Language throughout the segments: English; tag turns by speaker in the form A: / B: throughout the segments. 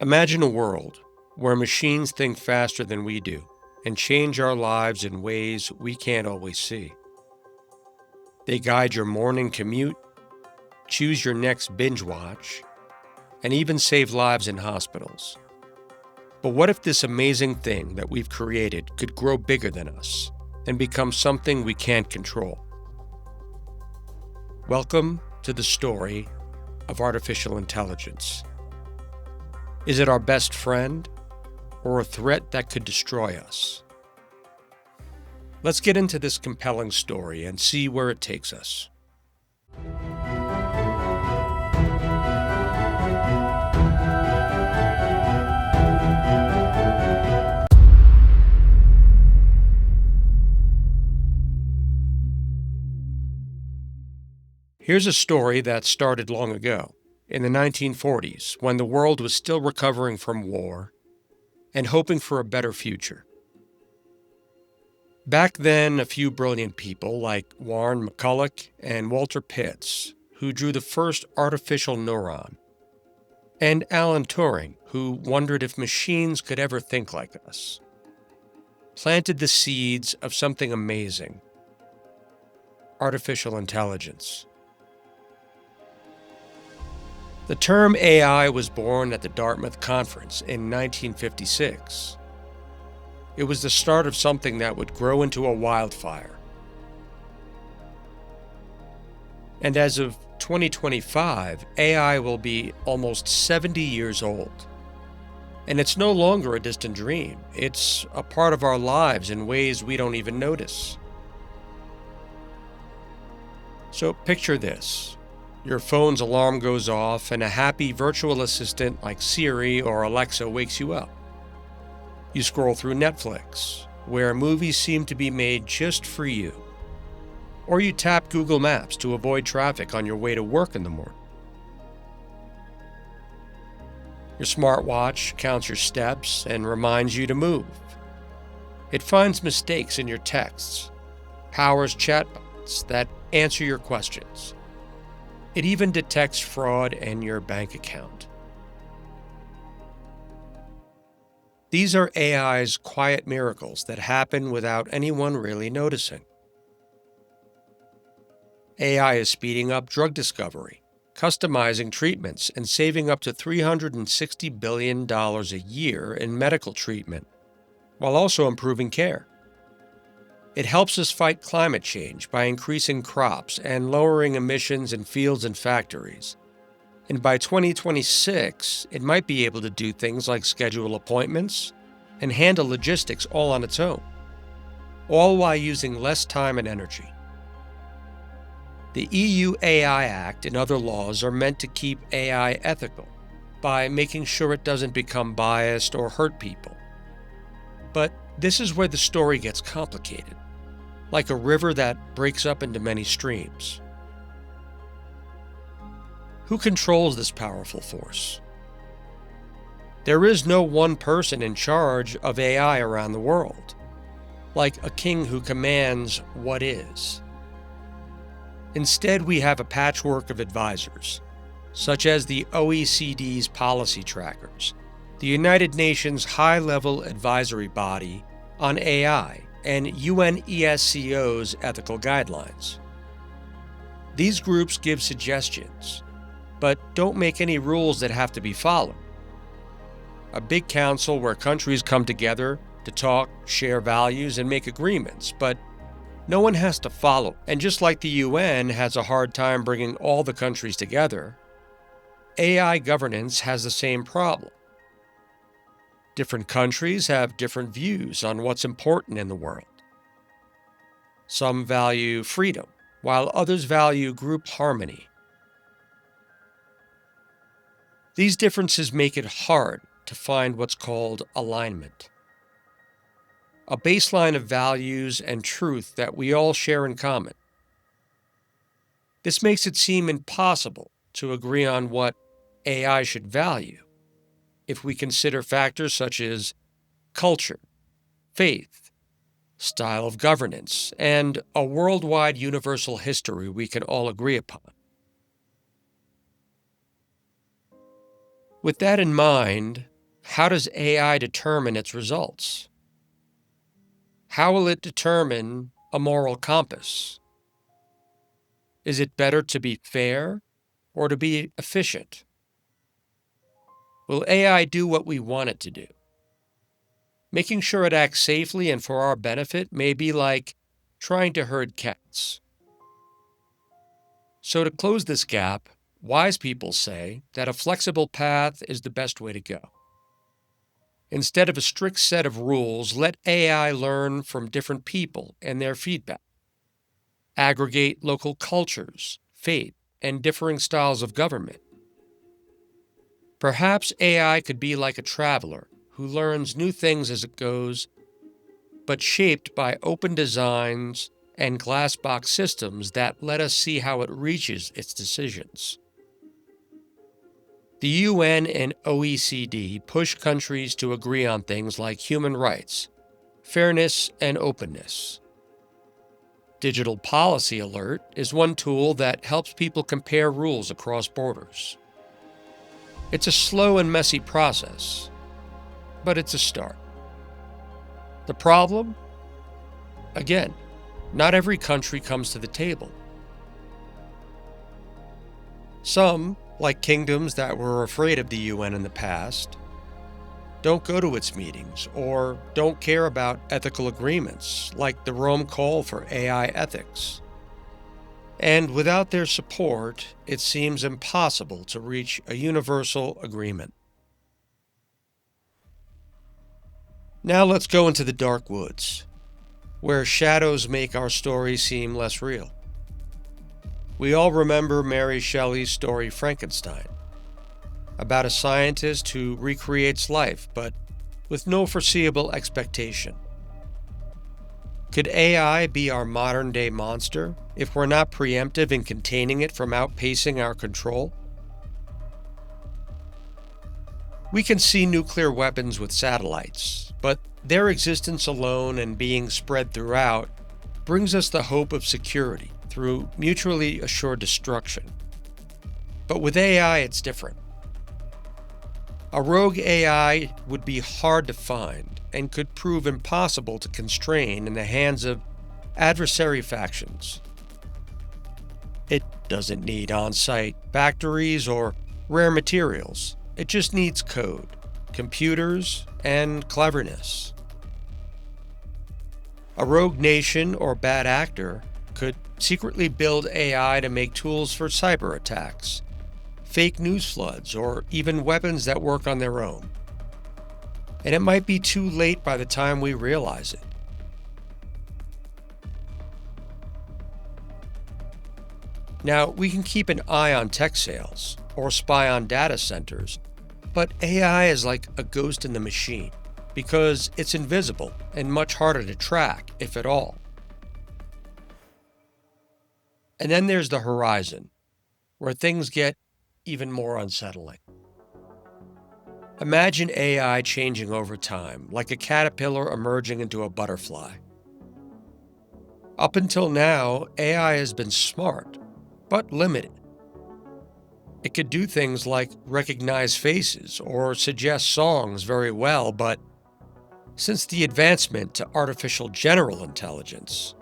A: Imagine a world where machines think faster than we do and change our lives in ways we can't always see. They guide your morning commute, choose your next binge watch, and even save lives in hospitals. But what if this amazing thing that we've created could grow bigger than us and become something we can't control? Welcome to the story of artificial intelligence. Is it our best friend or a threat that could destroy us? Let's get into this compelling story and see where it takes us. Here's a story that started long ago, in the 1940s, when the world was still recovering from war and hoping for a better future. Back then, a few brilliant people like Warren McCulloch and Walter Pitts, who drew the first artificial neuron, and Alan Turing, who wondered if machines could ever think like us, planted the seeds of something amazing: artificial intelligence. The term AI was born at the Dartmouth Conference in 1956. It was the start of something that would grow into a wildfire. And as of 2025, AI will be almost 70 years old. And it's no longer a distant dream. It's a part of our lives in ways we don't even notice. So picture this. Your phone's alarm goes off and a happy virtual assistant like Siri or Alexa wakes you up. You scroll through Netflix, where movies seem to be made just for you. Or you tap Google Maps to avoid traffic on your way to work in the morning. Your smartwatch counts your steps and reminds you to move. It finds mistakes in your texts, powers chatbots that answer your questions. It even detects fraud in your bank account. These are AI's quiet miracles that happen without anyone really noticing. AI is speeding up drug discovery, customizing treatments, and saving up to $360 billion a year in medical treatment, while also improving care. It helps us fight climate change by increasing crops and lowering emissions in fields and factories. And by 2026, it might be able to do things like schedule appointments and handle logistics all on its own, all while using less time and energy. The EU AI Act and other laws are meant to keep AI ethical by making sure it doesn't become biased or hurt people. But this is where the story gets complicated, like a river that breaks up into many streams. Who controls this powerful force? There is no one person in charge of AI around the world, like a king who commands what is. Instead, we have a patchwork of advisors, such as the OECD's policy trackers, the United Nations High-Level Advisory Body on AI, and UNESCO's ethical guidelines. These groups give suggestions, but don't make any rules that have to be followed. A big council where countries come together to talk, share values, and make agreements, but no one has to follow. And just like the UN has a hard time bringing all the countries together, AI governance has the same problem. Different countries have different views on what's important in the world. Some value freedom, while others value group harmony. These differences make it hard to find what's called alignment, a baseline of values and truth that we all share in common. This makes it seem impossible to agree on what AI should value if we consider factors such as culture, faith, style of governance, and a worldwide universal history we can all agree upon. With that in mind, how does AI determine its results? How will it determine a moral compass? Is it better to be fair or to be efficient? Will AI do what we want it to do? Making sure it acts safely and for our benefit may be like trying to herd cats. So, to close this gap, wise people say that a flexible path is the best way to go. Instead of a strict set of rules, let AI learn from different people and their feedback. Aggregate local cultures, faith, and differing styles of government. Perhaps AI could be like a traveler who learns new things as it goes, but shaped by open designs and glass box systems that let us see how it reaches its decisions. The UN and OECD push countries to agree on things like human rights, fairness, and openness. Digital Policy Alert is one tool that helps people compare rules across borders. It's a slow and messy process, but it's a start. The problem? Again, not every country comes to the table. Some, like kingdoms that were afraid of the UN in the past, don't go to its meetings or don't care about ethical agreements, like the Rome Call for AI ethics. And without their support, it seems impossible to reach a universal agreement. Now let's go into the dark woods, where shadows make our story seem less real. We all remember Mary Shelley's story Frankenstein, about a scientist who recreates life, but with no foreseeable expectation. Could AI be our modern-day monster if we're not preemptive in containing it from outpacing our control? We can see nuclear weapons with satellites, but their existence alone and being spread throughout brings us the hope of security through mutually assured destruction. But with AI, it's different. A rogue AI would be hard to find and could prove impossible to constrain in the hands of adversary factions. It doesn't need on-site factories or rare materials. It just needs code, computers, and cleverness. A rogue nation or bad actor could secretly build AI to make tools for cyber attacks, fake news floods, or even weapons that work on their own. And it might be too late by the time we realize it. Now, we can keep an eye on tech sales or spy on data centers, but AI is like a ghost in the machine because it's invisible and much harder to track, if at all. And then there's the horizon, where things get even more unsettling. Imagine AI changing over time, like a caterpillar emerging into a butterfly. Up until now, AI has been smart, but limited. It could do things like recognize faces or suggest songs very well, but since the advancement to artificial general intelligence,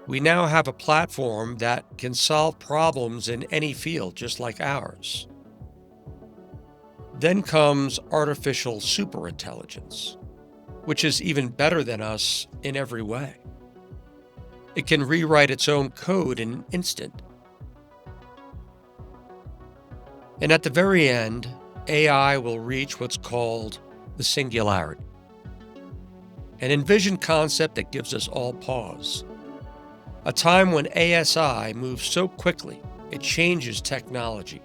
A: we now have a platform that can solve problems in any field just like ours. Then comes artificial superintelligence, which is even better than us in every way. It can rewrite its own code in an instant. And at the very end, AI will reach what's called the singularity, an envisioned concept that gives us all pause. A time when ASI moves so quickly, it changes technology,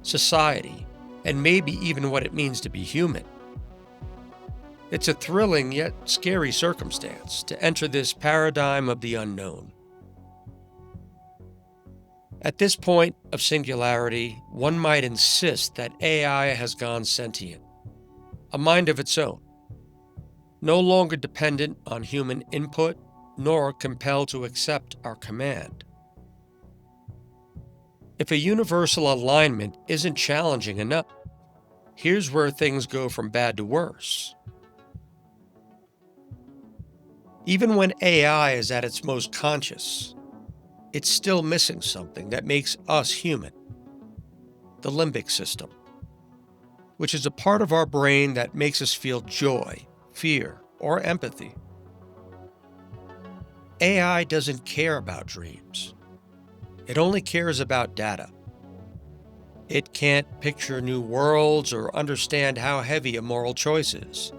A: society, and maybe even what it means to be human. It's a thrilling yet scary circumstance to enter this paradigm of the unknown. At this point of singularity, one might insist that AI has gone sentient, a mind of its own, no longer dependent on human input nor compelled to accept our command. If a universal alignment isn't challenging enough, here's where things go from bad to worse. Even when AI is at its most conscious, it's still missing something that makes us human: the limbic system, which is a part of our brain that makes us feel joy, fear, or empathy. AI doesn't care about dreams. It only cares about data. It can't picture new worlds or understand how heavy a moral choice is.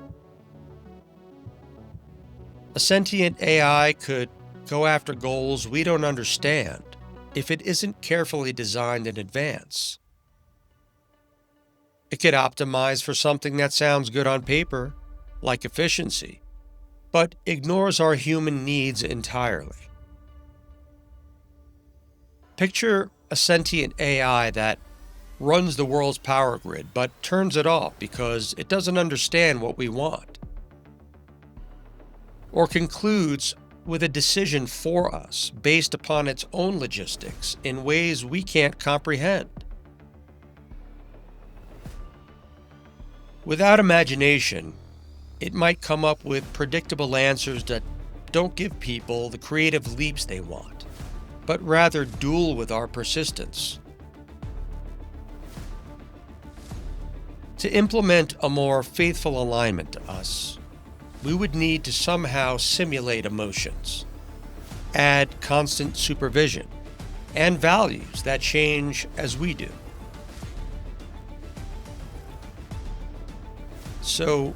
A: A sentient AI could go after goals we don't understand if it isn't carefully designed in advance. It could optimize for something that sounds good on paper, like efficiency, but ignores our human needs entirely. Picture a sentient AI that runs the world's power grid but turns it off because it doesn't understand what we want, or concludes with a decision for us based upon its own logistics in ways we can't comprehend. Without imagination, it might come up with predictable answers that don't give people the creative leaps they want, but rather duel with our persistence. To implement a more faithful alignment to us, we would need to somehow simulate emotions, add constant supervision, and values that change as we do. So,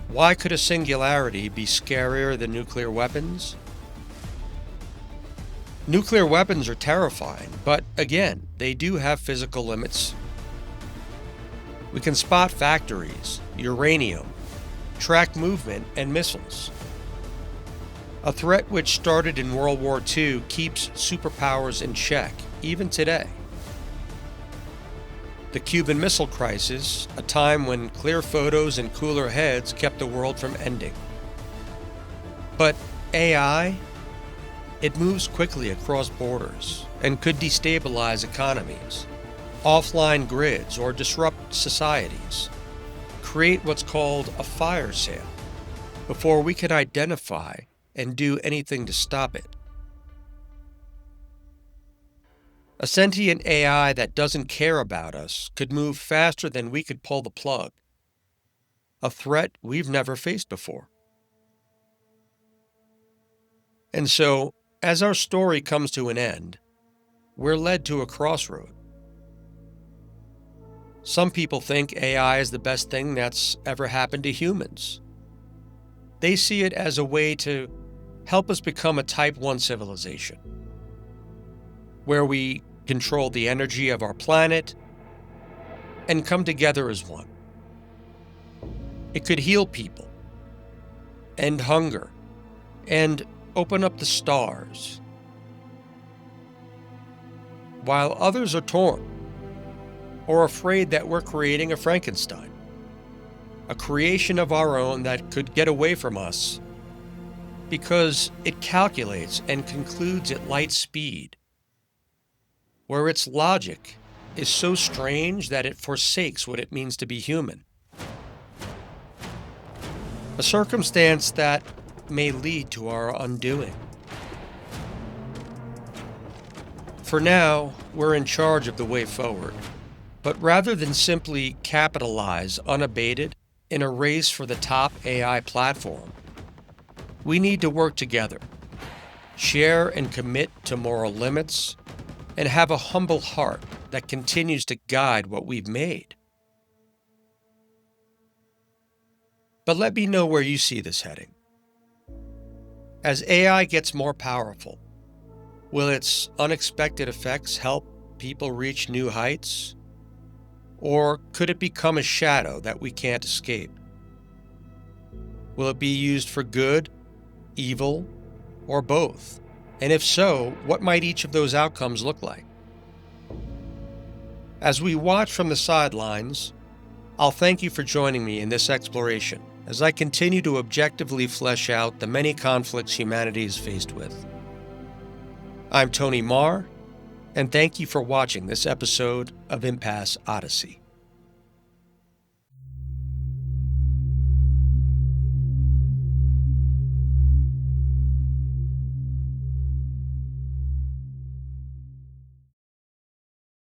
A: why could a singularity be scarier than nuclear weapons? Nuclear weapons are terrifying, but again, they do have physical limits. We can spot factories, uranium, track movement, and missiles. A threat which started in World War II keeps superpowers in check, even today. The Cuban Missile Crisis, a time when clear photos and cooler heads kept the world from ending. But AI, it moves quickly across borders and could destabilize economies, offline grids, or disrupt societies, create what's called a fire sale before we can identify and do anything to stop it. A sentient AI that doesn't care about us could move faster than we could pull the plug, a threat we've never faced before. And so, as our story comes to an end, we're led to a crossroad. Some people think AI is the best thing that's ever happened to humans. They see it as a way to help us become a Type 1 civilization, where we control the energy of our planet and come together as one. It could heal people, end hunger, and open up the stars, while others are torn or afraid that we're creating a Frankenstein, a creation of our own that could get away from us because it calculates and concludes at light speed, where its logic is so strange that it forsakes what it means to be human. A circumstance that may lead to our undoing. For now, we're in charge of the way forward, but rather than simply capitalize unabated in a race for the top AI platform, we need to work together, share and commit to moral limits, and have a humble heart that continues to guide what we've made. But let me know where you see this heading. As AI gets more powerful, will its unexpected effects help people reach new heights? Or could it become a shadow that we can't escape? Will it be used for good, evil, or both? And if so, what might each of those outcomes look like? As we watch from the sidelines, I'll thank you for joining me in this exploration as I continue to objectively flesh out the many conflicts humanity is faced with. I'm Tony Marr, and thank you for watching this episode of Impasse Odyssey.